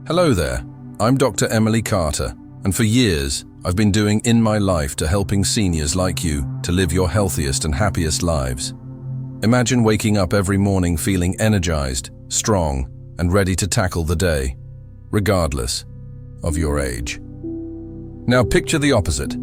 Hello there, I'm Dr. Emily Carter, and for years I've been doing In My Life to helping seniors like you to live your healthiest and happiest lives. Imagine waking up every morning feeling energized, strong, and ready to tackle the day, regardless of your age. Now picture the opposite: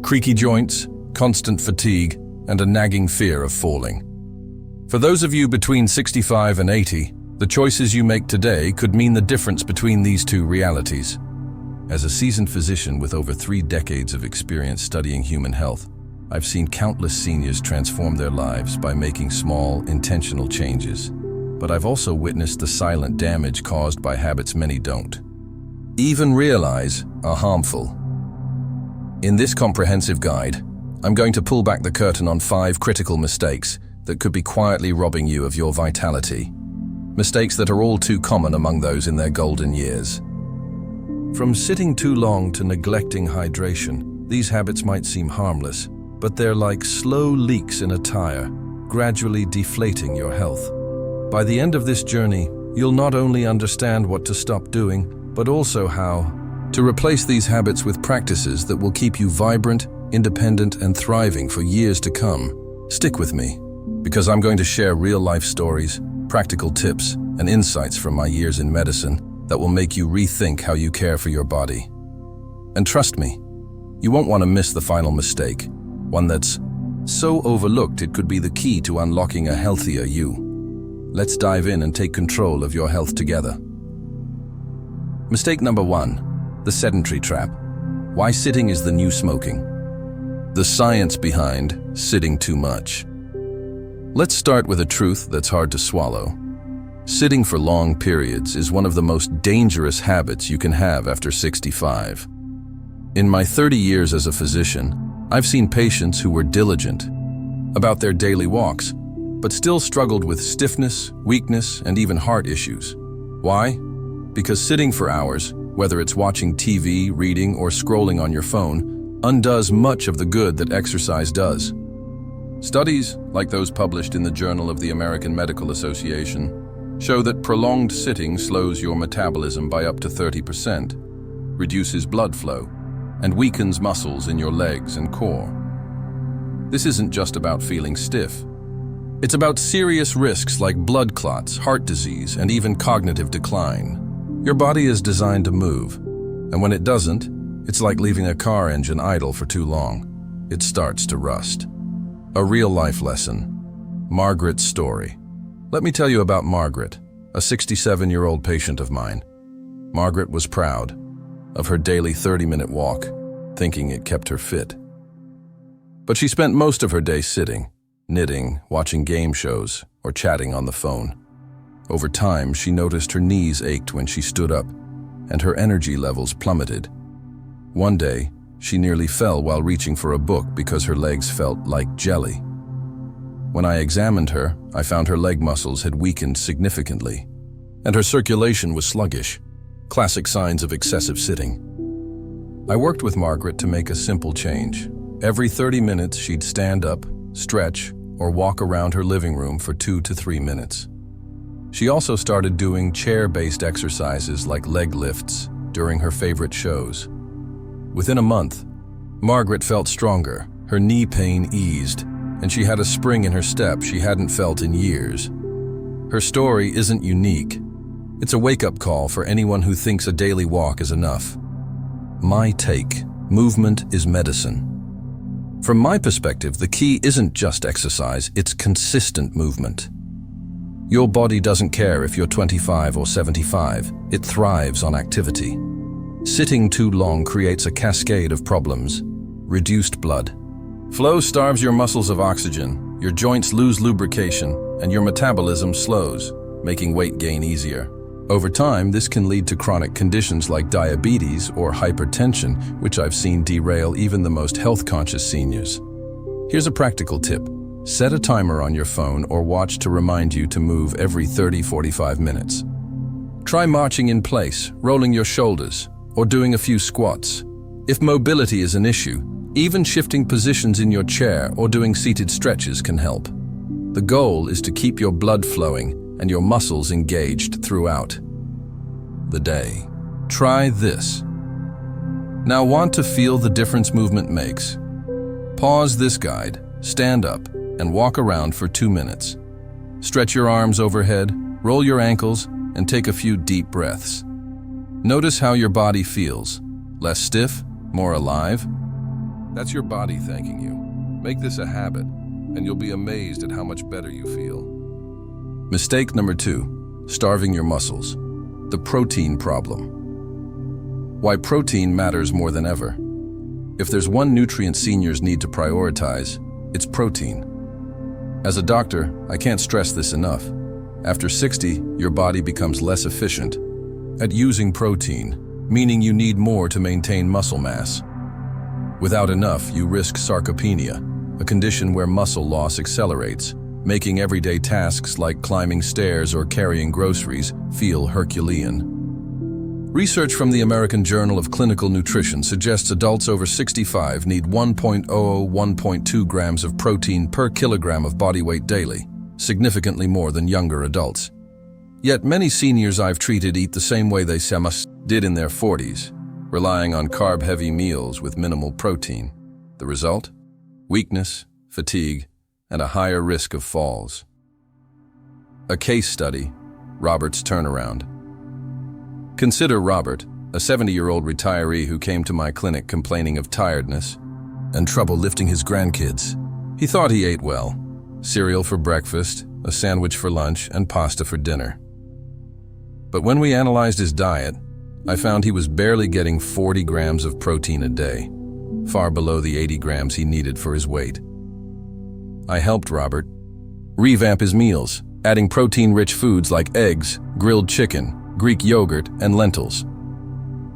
creaky joints, constant fatigue, and a nagging fear of falling. For those of you between 65 and 80, the choices you make today could mean the difference between these two realities. As a seasoned physician with over 3 decades of experience studying human health, I've seen countless seniors transform their lives by making small, intentional changes. But I've also witnessed the silent damage caused by habits many don't even realize are harmful. In this comprehensive guide, I'm going to pull back the curtain on 5 critical mistakes that could be quietly robbing you of your vitality. Mistakes that are all too common among those in their golden years. From sitting too long to neglecting hydration, these habits might seem harmless, but they're like slow leaks in a tire, gradually deflating your health. By the end of this journey, you'll not only understand what to stop doing, but also how to replace these habits with practices that will keep you vibrant, independent, and thriving for years to come. Stick with me, because I'm going to share real-life stories, practical tips, and insights from my years in medicine that will make you rethink how you care for your body. And trust me, you won't want to miss the final mistake, one that's so overlooked it could be the key to unlocking a healthier you. Let's dive in and take control of your health together. Mistake number 1, the sedentary trap. Why sitting is the new smoking. The science behind sitting too much. Let's start with a truth that's hard to swallow. Sitting for long periods is one of the most dangerous habits you can have after 65. In my 30 years as a physician, I've seen patients who were diligent about their daily walks, but still struggled with stiffness, weakness, and even heart issues. Why? Because sitting for hours, whether it's watching TV, reading, or scrolling on your phone, undoes much of the good that exercise does. Studies, like those published in the Journal of the American Medical Association, show that prolonged sitting slows your metabolism by up to 30%, reduces blood flow, and weakens muscles in your legs and core. This isn't just about feeling stiff. It's about serious risks like blood clots, heart disease, and even cognitive decline. Your body is designed to move, and when it doesn't, it's like leaving a car engine idle for too long. It starts to rust. A real-life lesson. Margaret's story. Let me tell you about Margaret, a 67-year-old patient of mine. Margaret was proud of her daily 30-minute walk, thinking it kept her fit. But she spent most of her day sitting, knitting, watching game shows, or chatting on the phone. Over time, she noticed her knees ached when she stood up, and her energy levels plummeted. One day, she nearly fell while reaching for a book because her legs felt like jelly. When I examined her, I found her leg muscles had weakened significantly, and her circulation was sluggish, classic signs of excessive sitting. I worked with Margaret to make a simple change. Every 30 minutes, she'd stand up, stretch, or walk around her living room for 2 to 3 minutes. She also started doing chair-based exercises like leg lifts during her favorite shows. Within a month, Margaret felt stronger, her knee pain eased, and she had a spring in her step she hadn't felt in years. Her story isn't unique. It's a wake-up call for anyone who thinks a daily walk is enough. My take: movement is medicine. From my perspective, the key isn't just exercise, it's consistent movement. Your body doesn't care if you're 25 or 75, it thrives on activity. Sitting too long creates a cascade of problems. Reduced blood flow starves your muscles of oxygen, your joints lose lubrication, and your metabolism slows, making weight gain easier. Over time, this can lead to chronic conditions like diabetes or hypertension, which I've seen derail even the most health-conscious seniors. Here's a practical tip. Set a timer on your phone or watch to remind you to move every 30-45 minutes. Try marching in place, rolling your shoulders, or doing a few squats. If mobility is an issue, even shifting positions in your chair or doing seated stretches can help. The goal is to keep your blood flowing and your muscles engaged throughout the day. Try this. Now, want to feel the difference movement makes? Pause this guide, stand up, and walk around for 2 minutes. Stretch your arms overhead, roll your ankles, and take a few deep breaths. Notice how your body feels. Less stiff, more alive. That's your body thanking you. Make this a habit, and you'll be amazed at how much better you feel. Mistake number 2, starving your muscles. The protein problem. Why protein matters more than ever. If there's one nutrient seniors need to prioritize, it's protein. As a doctor, I can't stress this enough. After 60, your body becomes less efficient at using protein, meaning you need more to maintain muscle mass. Without enough, you risk sarcopenia, a condition where muscle loss accelerates, making everyday tasks like climbing stairs or carrying groceries feel Herculean. Research from the American Journal of Clinical Nutrition suggests adults over 65 need 1.00–1.2 grams of protein per kilogram of body weight daily, significantly more than younger adults. Yet many seniors I've treated eat the same way they did in their 40s, relying on carb-heavy meals with minimal protein. The result? Weakness, fatigue, and a higher risk of falls. A case study, Robert's turnaround. Consider Robert, a 70-year-old retiree who came to my clinic complaining of tiredness and trouble lifting his grandkids. He thought he ate well: cereal for breakfast, a sandwich for lunch, and pasta for dinner. But when we analyzed his diet, I found he was barely getting 40 grams of protein a day, far below the 80 grams he needed for his weight. I helped Robert revamp his meals, adding protein-rich foods like eggs, grilled chicken, Greek yogurt, and lentils.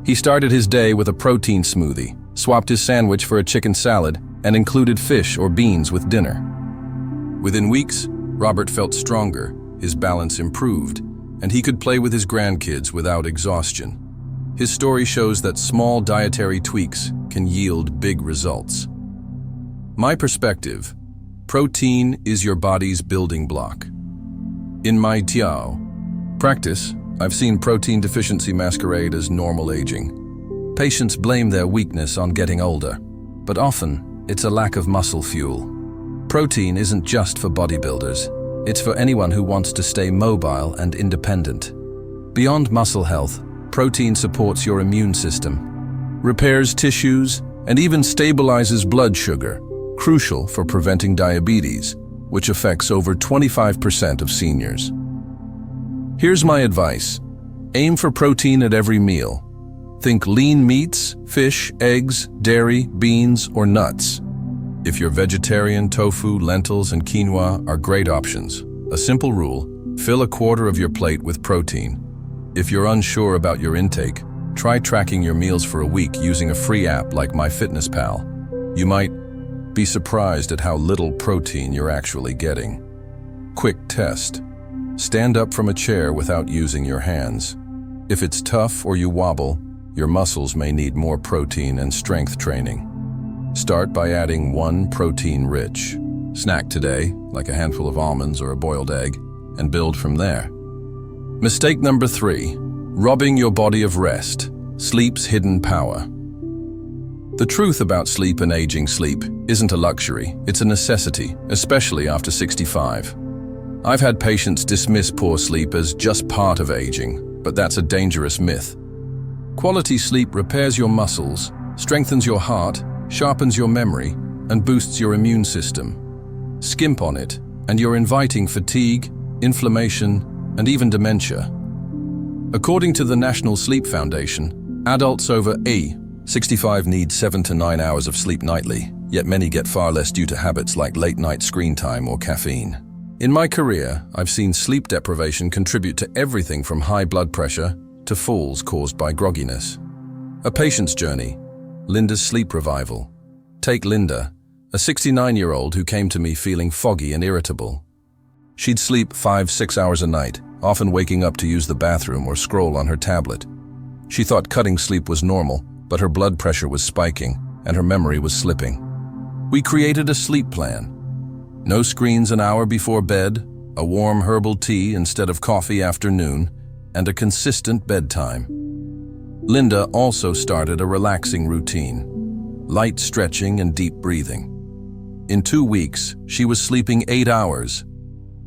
He started his day with a protein smoothie, swapped his sandwich for a chicken salad, and included fish or beans with dinner. Within weeks, Robert felt stronger, his balance improved, and he could play with his grandkids without exhaustion. His story shows that small dietary tweaks can yield big results. My perspective: protein is your body's building block. In my Tiao practice, I've seen protein deficiency masquerade as normal aging. Patients blame their weakness on getting older, but often it's a lack of muscle fuel. Protein isn't just for bodybuilders. It's for anyone who wants to stay mobile and independent. Beyond muscle health, protein supports your immune system, repairs tissues, and even stabilizes blood sugar, crucial for preventing diabetes, which affects over 25% of seniors. Here's my advice: aim for protein at every meal. Think lean meats, fish, eggs, dairy, beans, or nuts. If you're vegetarian, tofu, lentils, and quinoa are great options. A simple rule: fill a quarter of your plate with protein. If you're unsure about your intake, try tracking your meals for a week using a free app like MyFitnessPal. You might be surprised at how little protein you're actually getting. Quick test: stand up from a chair without using your hands. If it's tough or you wobble, your muscles may need more protein and strength training. Start by adding one protein-rich snack today, like a handful of almonds or a boiled egg, and build from there. Mistake number 3, robbing your body of rest, sleep's hidden power. The truth about sleep and aging: sleep isn't a luxury, it's a necessity, especially after 65. I've had patients dismiss poor sleep as just part of aging, but that's a dangerous myth. Quality sleep repairs your muscles, strengthens your heart, sharpens your memory, and boosts your immune system. Skimp on it, and you're inviting fatigue, inflammation, and even dementia. According to the National Sleep Foundation, adults over 65 need 7 to 9 hours of sleep nightly, yet many get far less due to habits like late-night screen time or caffeine. In my career, I've seen sleep deprivation contribute to everything from high blood pressure to falls caused by grogginess. A patient's journey: Linda's sleep revival. Take Linda, a 69-year-old who came to me feeling foggy and irritable. She'd sleep 5–6 hours a night, often waking up to use the bathroom or scroll on her tablet. She thought cutting sleep was normal, but her blood pressure was spiking and her memory was slipping. We created a sleep plan. No screens an hour before bed, a warm herbal tea instead of coffee after noon, and a consistent bedtime. Linda also started a relaxing routine, light stretching and deep breathing. In 2 weeks, she was sleeping 8 hours.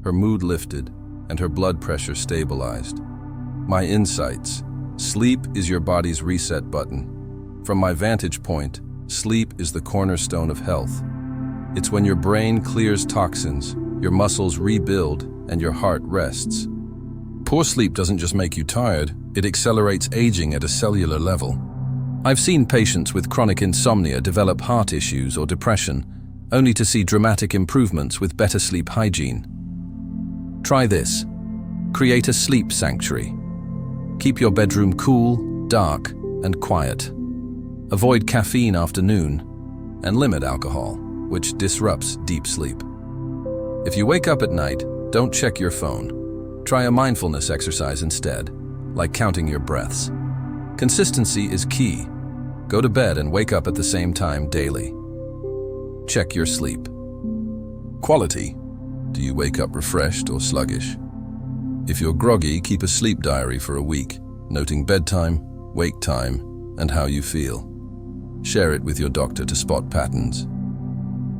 Her mood lifted and her blood pressure stabilized. My insights: sleep is your body's reset button. From my vantage point, sleep is the cornerstone of health. It's when your brain clears toxins, your muscles rebuild, and your heart rests. Poor sleep doesn't just make you tired, it accelerates aging at a cellular level. I've seen patients with chronic insomnia develop heart issues or depression, only to see dramatic improvements with better sleep hygiene. Try this. Create a sleep sanctuary. Keep your bedroom cool, dark, and quiet. Avoid caffeine after noon, and limit alcohol, which disrupts deep sleep. If you wake up at night, don't check your phone. Try a mindfulness exercise instead, like counting your breaths. Consistency is key. Go to bed and wake up at the same time daily. Check your sleep. Quality. Do you wake up refreshed or sluggish? If you're groggy, keep a sleep diary for a week, noting bedtime, wake time, and how you feel. Share it with your doctor to spot patterns.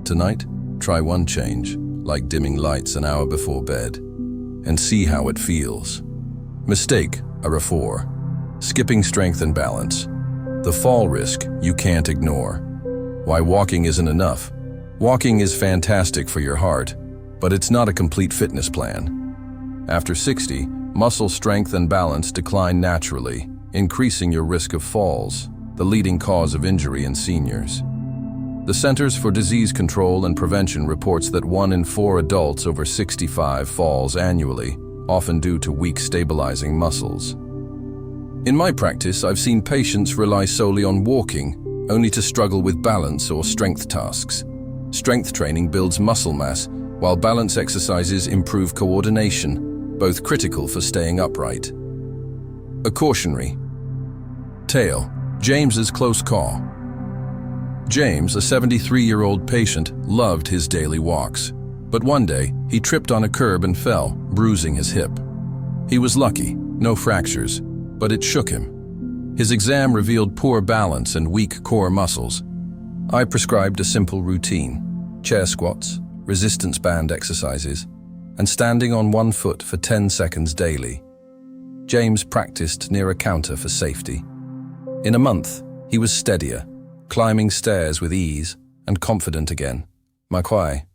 Tonight, try one change, like dimming lights an hour before bed, and see how it feels. Mistake are a 4. Skipping strength and balance. The fall risk you can't ignore. Why walking isn't enough. Walking is fantastic for your heart, but it's not a complete fitness plan. After 60, muscle strength and balance decline naturally, increasing your risk of falls, the leading cause of injury in seniors. The Centers for Disease Control and Prevention reports that 1 in 4 adults over 65 falls annually, often due to weak stabilizing muscles. In my practice, I've seen patients rely solely on walking, only to struggle with balance or strength tasks. Strength training builds muscle mass, while balance exercises improve coordination, both critical for staying upright. A cautionary tale: James's close call. James, a 73-year-old patient, loved his daily walks. But one day, he tripped on a curb and fell, bruising his hip. He was lucky, no fractures, but it shook him. His exam revealed poor balance and weak core muscles. I prescribed a simple routine: chair squats, resistance band exercises, and standing on one foot for 10 seconds daily. James practiced near a counter for safety. In a month, he was steadier, climbing stairs with ease, and confident again. Makwai.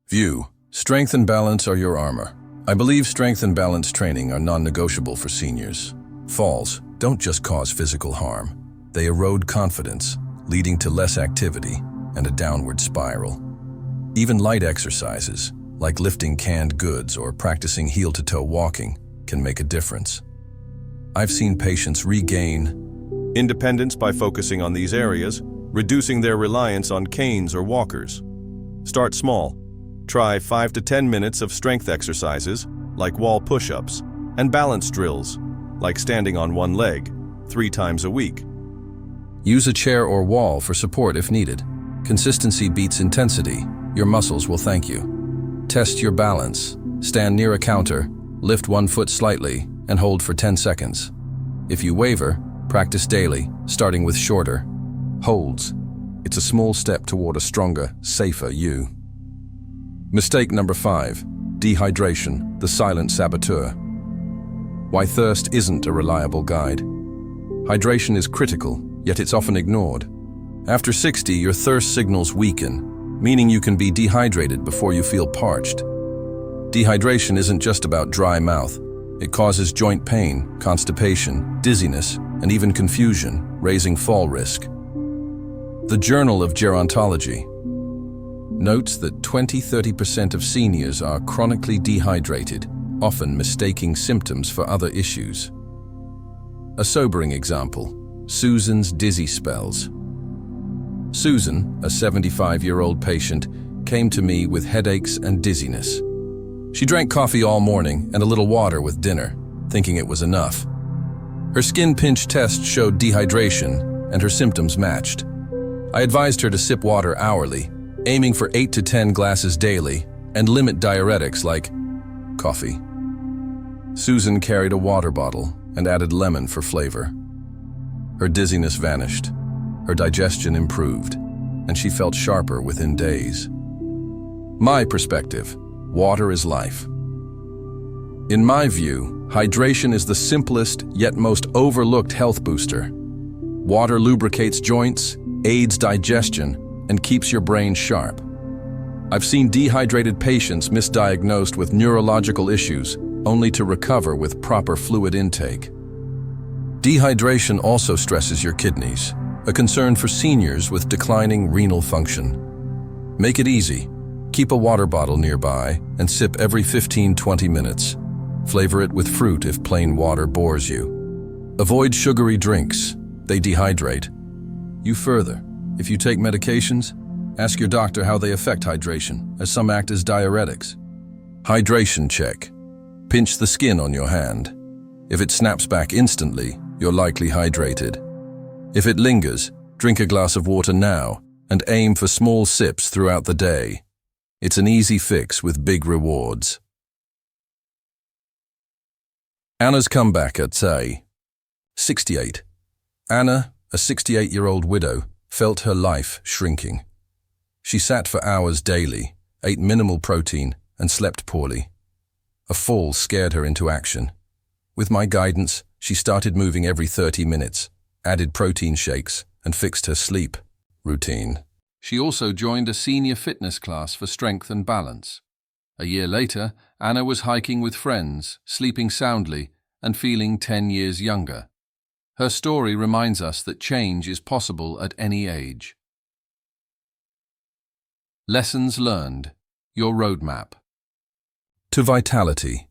View: strength and balance are your armor. I believe strength and balance training are non-negotiable for seniors. Falls don't just cause physical harm. They erode confidence, leading to less activity and a downward spiral. Even light exercises, like lifting canned goods or practicing heel-to-toe walking, can make a difference. I've seen patients regain independence by focusing on these areas, reducing their reliance on canes or walkers. Start small. Try 5 to 10 minutes of strength exercises, like wall push-ups, and balance drills, like standing on one leg, 3 times a week. Use a chair or wall for support if needed. Consistency beats intensity. Your muscles will thank you. Test your balance. Stand near a counter, lift one foot slightly, and hold for 10 seconds. If you waver, practice daily, starting with shorter holds. It's a small step toward a stronger, safer you. Mistake number 5. Dehydration, the silent saboteur. Why thirst isn't a reliable guide. Hydration is critical, yet it's often ignored. After 60, your thirst signals weaken, meaning you can be dehydrated before you feel parched. Dehydration isn't just about dry mouth. It causes joint pain, constipation, dizziness, and even confusion, raising fall risk. The Journal of Gerontology notes that 20–30% of seniors are chronically dehydrated, often mistaking symptoms for other issues. A sobering example: Susan's dizzy spells. Susan, a 75-year-old patient, came to me with headaches and dizziness. She drank coffee all morning and a little water with dinner, thinking it was enough. Her skin pinch test showed dehydration, and her symptoms matched. I advised her to sip water hourly, aiming for 8 to 10 glasses daily, and limit diuretics like coffee. Susan carried a water bottle and added lemon for flavor. Her dizziness vanished, her digestion improved, and she felt sharper within days. My perspective: water is life. In my view, hydration is the simplest yet most overlooked health booster. Water lubricates joints, aids digestion, and keeps your brain sharp. I've seen dehydrated patients misdiagnosed with neurological issues only to recover with proper fluid intake. Dehydration also stresses your kidneys, a concern for seniors with declining renal function. Make it easy. Keep a water bottle nearby and sip every 15-20 minutes. Flavor it with fruit if plain water bores you. Avoid sugary drinks. They dehydrate you further. If you take medications, ask your doctor how they affect hydration, as some act as diuretics. Hydration check. Pinch the skin on your hand. If it snaps back instantly, you're likely hydrated. If it lingers, drink a glass of water now and aim for small sips throughout the day. It's an easy fix with big rewards. Anna's comeback at, say, 68. Anna, a 68-year-old widow, felt her life shrinking. She sat for hours daily, ate minimal protein, and slept poorly. A fall scared her into action. With my guidance, she started moving every 30 minutes, added protein shakes, and fixed her sleep routine. She also joined a senior fitness class for strength and balance. A year later, Anna was hiking with friends, sleeping soundly, and feeling 10 years younger. Her story reminds us that change is possible at any age. Lessons learned. Your roadmap. To vitality.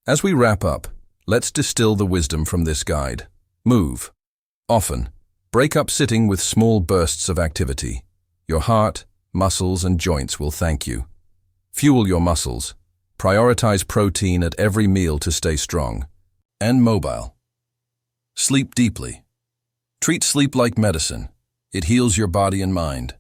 As we wrap up, let's distill the wisdom from this guide. Move. Often. Break up sitting with small bursts of activity. Your heart, muscles, and joints will thank you. Fuel your muscles. Prioritize protein at every meal to stay strong. And mobile. Sleep deeply. Treat sleep like medicine. It heals your body and mind.